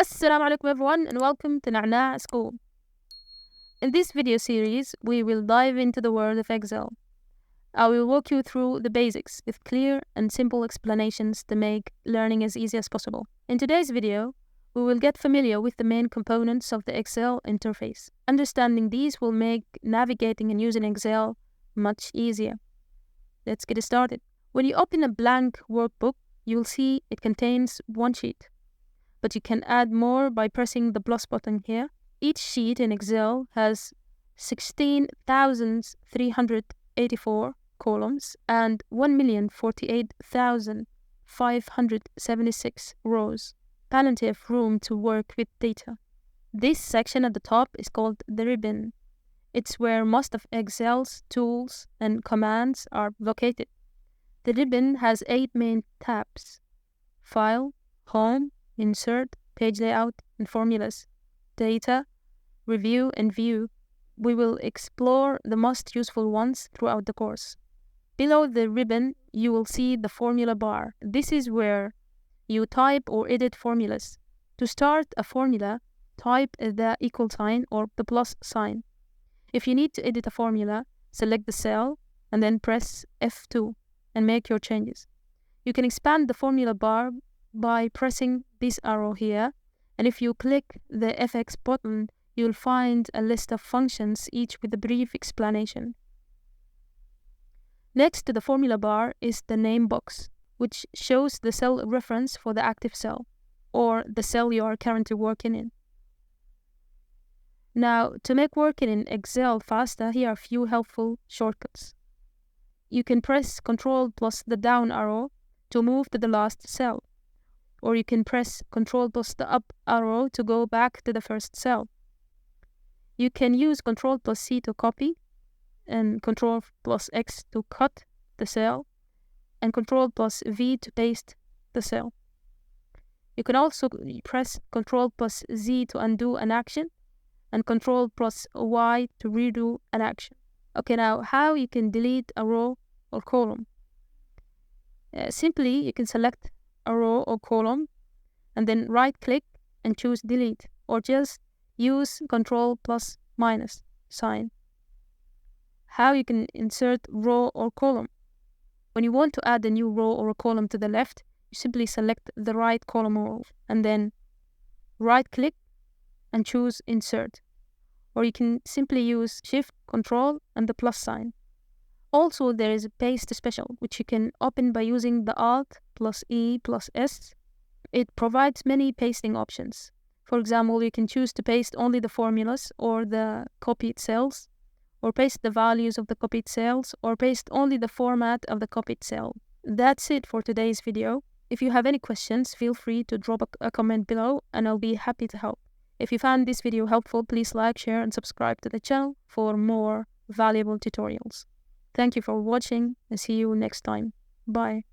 Assalamu alaikum everyone and welcome to Na'na School. In this video series, we will dive into the world of Excel. I will walk you through the basics with clear and simple explanations to make learning as easy as possible. In today's video, we will get familiar with the main components of the Excel interface. Understanding these will make navigating and using Excel much easier. Let's get started. When you open a blank workbook, you will see it contains one sheet. But you can add more by pressing the plus button here. Each sheet in Excel has 16,384 columns and 1,048,576 rows. Plenty of room to work with data. This section at the top is called the ribbon. It's where most of Excel's tools and commands are located. The ribbon has 8 main tabs: File, Home, Insert, Page Layout, and Formulas, Data, Review, and View. We will explore the most useful ones throughout the course. Below the ribbon, you will see the formula bar. This is where you type or edit formulas. To start a formula, type the equal sign or the plus sign. If you need to edit a formula, select the cell and then press F2 and make your changes. You can expand the formula bar by pressing this arrow here, and if you click the FX button, you'll find a list of functions, each with a brief explanation. Next to the formula bar is the name box, which shows the cell reference for the active cell, or the cell you are currently working in. Now, to make working in Excel faster, here are a few helpful shortcuts. You can press Ctrl plus the down arrow to move to the last cell, or you can press Ctrl plus the up arrow to go back to the first cell. You can use Ctrl plus C to copy, and Ctrl plus X to cut the cell, and Ctrl plus V to paste the cell. You can also press Ctrl plus Z to undo an action, and Ctrl plus Y to redo an action. Okay, now how you can delete a row or column? Simply, you can select a row or column and then right click and choose delete, or just use Ctrl plus minus sign. How you can insert row or column? When you want to add a new row or a column to the left, you simply select the right column or row and then right click and choose insert, or you can simply use Shift, Ctrl and the plus sign. Also, there is a paste special, which you can open by using the Alt plus E plus S. It provides many pasting options. For example, you can choose to paste only the formulas or the copied cells, or paste the values of the copied cells, or paste only the format of the copied cell. That's it for today's video. If you have any questions, feel free to drop a comment below and I'll be happy to help. If you found this video helpful, please like, share and subscribe to the channel for more valuable tutorials. Thank you for watching and see you next time. Bye.